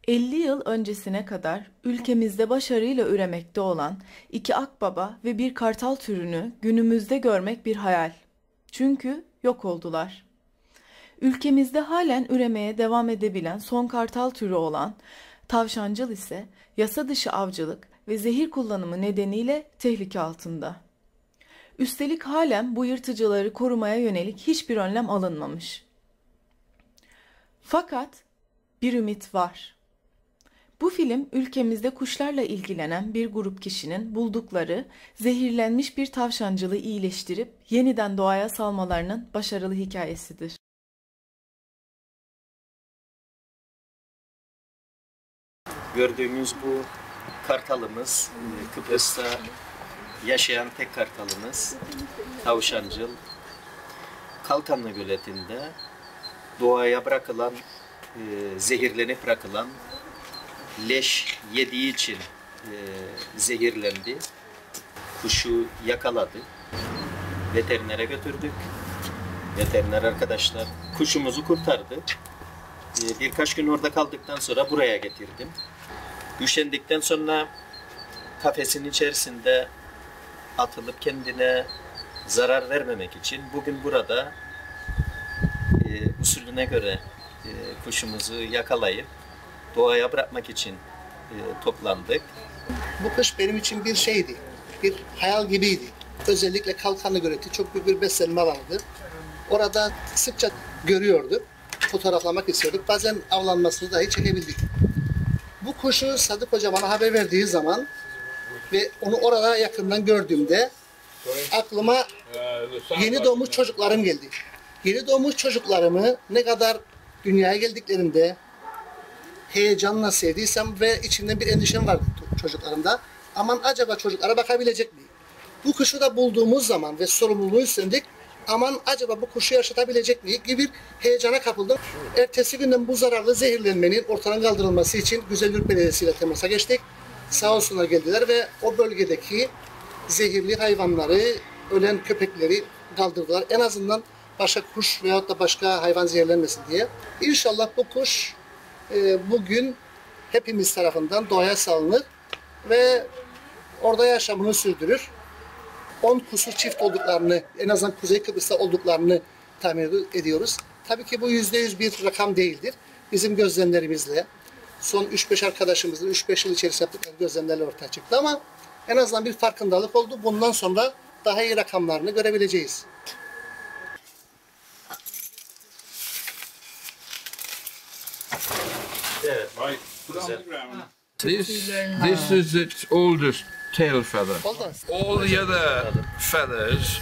50 yıl öncesine kadar ülkemizde başarıyla üremekte olan iki akbaba ve bir kartal türünü günümüzde görmek bir hayal. Çünkü yok oldular. Ülkemizde halen üremeye devam edebilen son kartal türü olan tavşancıl ise yasa dışı avcılık ve zehir kullanımı nedeniyle tehlike altında. Üstelik halen bu yırtıcıları korumaya yönelik hiçbir önlem alınmamış. Fakat bir ümit var. Bu film ülkemizde kuşlarla ilgilenen bir grup kişinin buldukları zehirlenmiş bir tavşancılı iyileştirip yeniden doğaya salmalarının başarılı hikayesidir. Gördüğümüz bu kartalımız, Kıbrıs'ta yaşayan tek kartalımız Tavşancıl. Kalkanlı Göleti'nde doğaya bırakılan, zehirlenip bırakılan leş yediği için zehirlendi. Kuşu yakaladı. Veterinere götürdük. Veteriner arkadaşlar kuşumuzu kurtardı. Birkaç gün orada kaldıktan sonra buraya getirdim. Üşendikten sonra kafesin içerisinde atılıp kendine zarar vermemek için bugün burada usulüne göre kuşumuzu yakalayıp doğaya bırakmak için toplandık. Bu kış benim için bir şeydi, bir hayal gibiydi. Özellikle Kalkanlı Göleti çok büyük bir beslenme vardı. Orada sıkça görüyorduk, fotoğraflamak istiyorduk. Bazen avlanmasını dahi çekebildik. Bu kuşu Sadık Hoca bana haber verdiği zaman ve onu orada yakından gördüğümde aklıma yeni doğmuş çocuklarım geldi. Yeni doğmuş çocuklarımı ne kadar dünyaya geldiklerinde heyecanla sevdiysem ve içimden bir endişem vardı çocuklarımda. Aman acaba çocuklara bakabilecek miyim? Bu kuşu da bulduğumuz zaman ve sorumluluğu üstlendik. Aman acaba bu kuşu yaşatabilecek miyiz gibi bir heyecana kapıldım. Ertesi günden bu zararlı zehirlenmenin ortadan kaldırılması için Güzelyurt Belediyesi ile temasa geçtik. Sağ olsunlar geldiler ve o bölgedeki zehirli hayvanları, ölen köpekleri kaldırdılar. En azından başka kuş veyahut da başka hayvan zehirlenmesin diye. İnşallah bu kuş bugün hepimiz tarafından doğaya salınır ve orada yaşamını sürdürür. 10 kusur çift olduklarını, en azından Kuzey Kıbrıs'ta olduklarını tahmin ediyoruz. Tabii ki bu %100 bir rakam değildir. Bizim gözlemlerimizle, son 3-5 arkadaşımızın 3-5 yıl içerisinde yaptıkları gözlemlerle ortaya çıktı ama en azından bir farkındalık oldu. Bundan sonra daha iyi rakamlarını görebileceğiz. Evet. This is its oldest tail feather. All the other feathers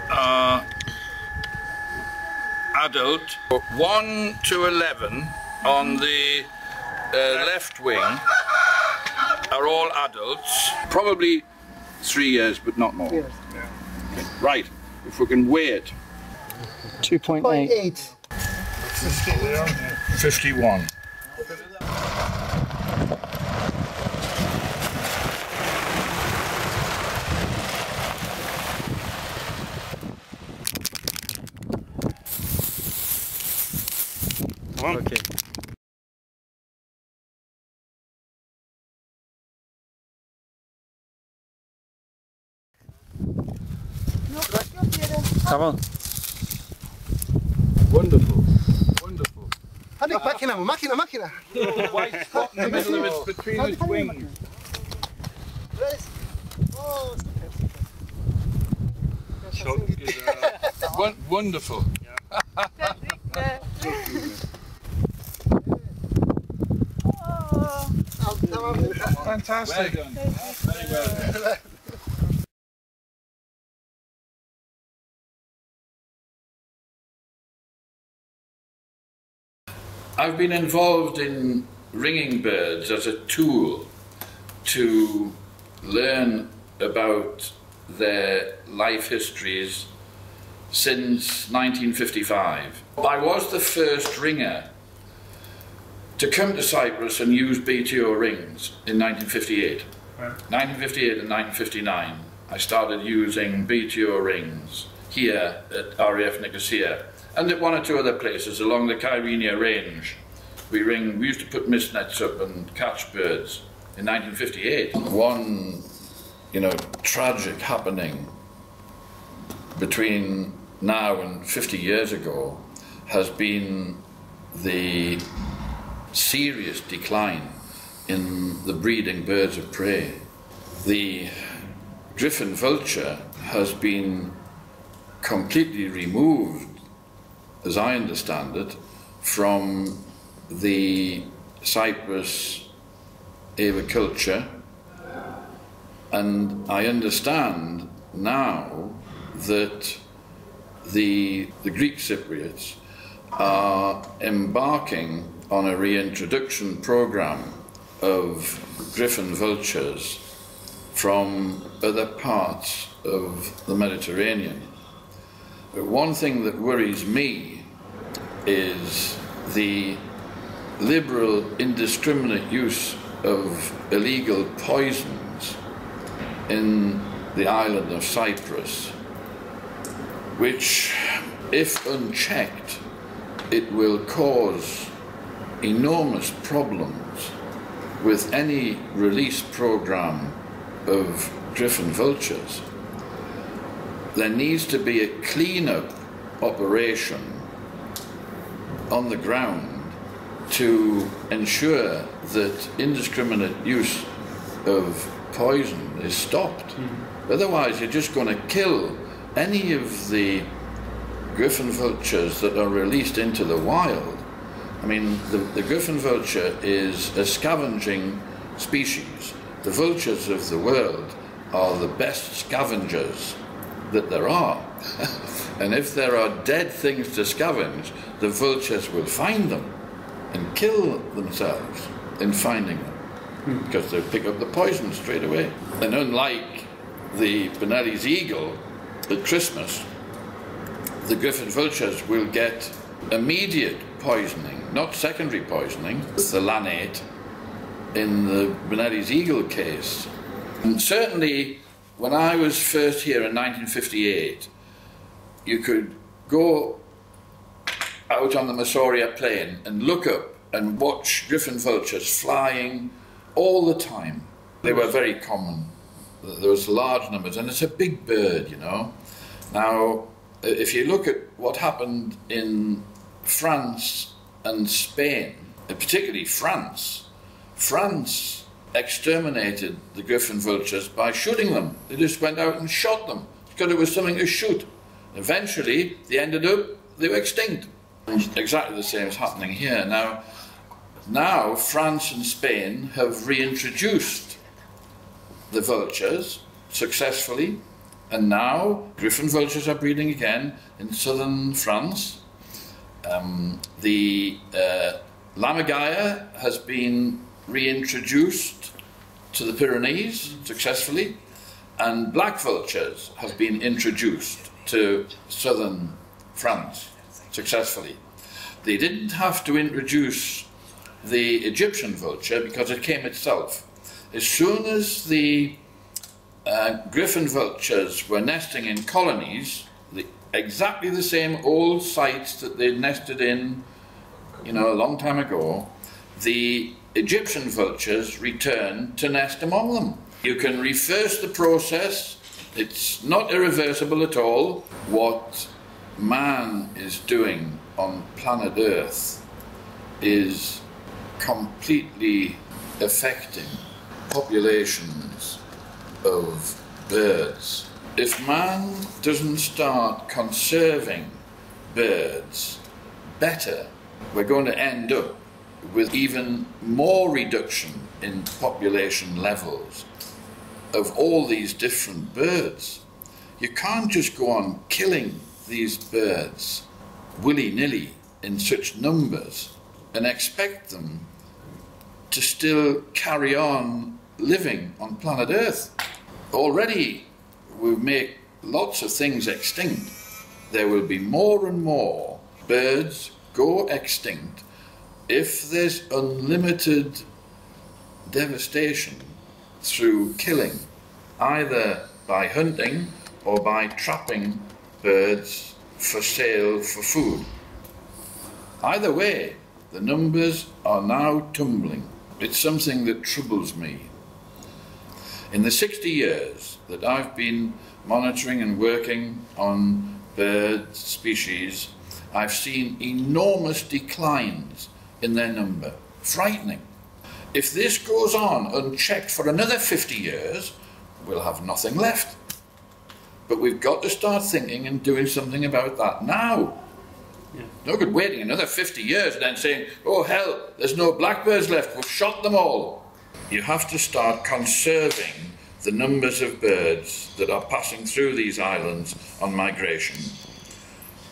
are adult. 1 to 11 on the left wing are all adults. Probably 3 years, but not more. Yes. Yeah. Right. If we can weigh it. 2.8. 51. Okay. Tamam. Wonderful. Wonderful. Hani makine mi? Makine. White spot in the middle of it between its wings. Wonderful. Fantastic. Well done. Very well. I've been involved in ringing birds as a tool to learn about their life histories since 1955. I was the first ringer to come to Cyprus and use BTO rings in 1958. 1958 and 1959 I started using BTO rings here at RAF Nicosia and at one or two other places along the Kyrenia range We used to put mist nets up and catch birds in 1958. One, tragic happening between now and 50 years ago has been the serious decline in the breeding birds of prey. The griffon vulture has been completely removed, as I understand it, from the Cyprus aviculture, and I understand now that the Greek Cypriots are embarking on a reintroduction program of griffon vultures from other parts of the Mediterranean. But one thing that worries me is the liberal, indiscriminate use of illegal poisons in the island of Cyprus, which, if unchecked, it will cause enormous problems with any release program of griffon vultures. There needs to be a clean-up operation on the ground to ensure that indiscriminate use of poison is stopped. Otherwise, you're just going to kill any of the griffon vultures that are released into the wild. I mean, the griffon vulture is a scavenging species. The vultures of the world are the best scavengers that there are. And if there are dead things to scavenge, the vultures will find them and kill themselves in finding them, because they'll pick up the poison straight away. And unlike the Bonelli's eagle at Christmas, the griffon vultures will get immediate poisoning, not secondary poisoning, the lanate in the Bonelli's eagle case. And certainly, when I was first here in 1958, you could go out on the Massoria plain and look up and watch griffon vultures flying all the time. They were very common. There was large numbers, and it's a big bird, Now, if you look at what happened in France and Spain, and particularly France exterminated the griffon vultures by shooting them. They just went out and shot them because there was something to shoot. Eventually, they were extinct. And exactly the same is happening here. Now France and Spain have reintroduced the vultures successfully, and now griffon vultures are breeding again in southern France. The lammergeier has been reintroduced to the Pyrenees successfully, and black vultures have been introduced to southern France successfully. They didn't have to introduce the Egyptian vulture because it came itself. As soon as the griffon vultures were nesting in colonies, exactly the same old sites that they nested in, a long time ago, the Egyptian vultures returned to nest among them. You can reverse the process. It's not irreversible at all. What man is doing on planet Earth is completely affecting populations of birds. If man doesn't start conserving birds better, we're going to end up with even more reduction in population levels of all these different birds. You can't just go on killing these birds willy-nilly in such numbers and expect them to still carry on living on planet Earth. Already we make lots of things extinct. There will be more and more birds go extinct if there's unlimited devastation through killing, either by hunting or by trapping birds for sale for food. Either way, The numbers are now tumbling. It's something that troubles me. In the 60 years that I've been monitoring and working on bird species, I've seen enormous declines in their number. Frightening. If this goes on unchecked for another 50 years, we'll have nothing left. But we've got to start thinking and doing something about that now. Yeah. No good waiting another 50 years and then saying, oh hell, there's no blackbirds left, we've shot them all. You have to start conserving the numbers of birds that are passing through these islands on migration.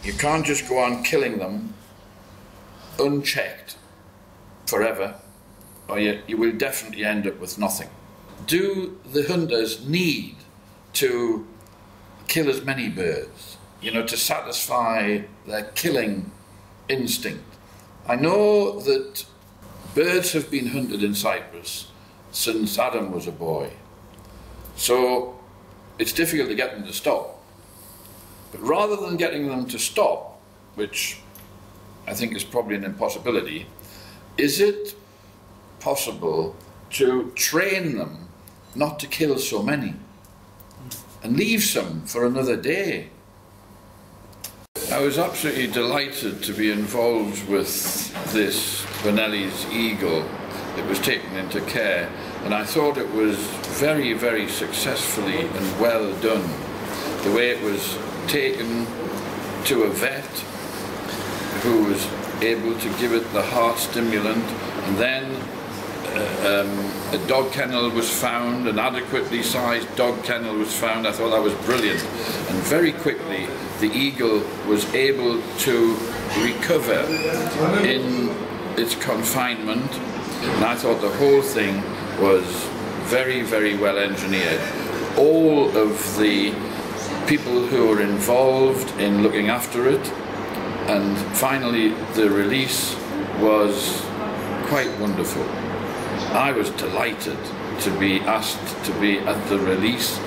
You can't just go on killing them unchecked forever, or you will definitely end up with nothing. Do the hunters need to kill as many birds, to satisfy their killing instinct? I know that birds have been hunted in Cyprus since Adam was a boy, so it's difficult to get them to stop. But rather than getting them to stop, which I think is probably an impossibility, is it possible to train them not to kill so many and leave some for another day? I was absolutely delighted to be involved with this Bonelli's eagle that was taken into care, and I thought it was very, very successfully and well done. The way it was taken to a vet who was able to give it the heart stimulant, and then a dog kennel was found, an adequately sized dog kennel was found. I thought that was brilliant, and very quickly the eagle was able to recover in its confinement, and I thought the whole thing was very, very well engineered. All of the people who were involved in looking after it, and finally the release was quite wonderful. I was delighted to be asked to be at the release,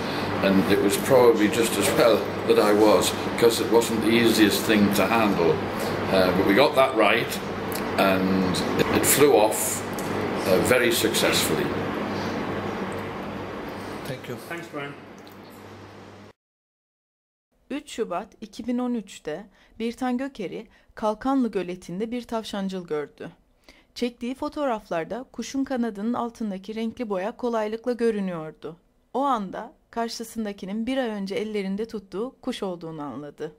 and it was probably just as well that I was, because it wasn't the easiest thing to handle. But we got that right, and it flew off very successfully. Thank you. Thanks, Brian. 3 Şubat 2013'te Birtan Gökeri, Kalkanlı Göleti'nde bir tavşancıl gördü. Çektiği fotoğraflarda kuşun kanadının altındaki renkli boya kolaylıkla görünüyordu. O anda karşısındakinin bir ay önce ellerinde tuttuğu kuş olduğunu anladı.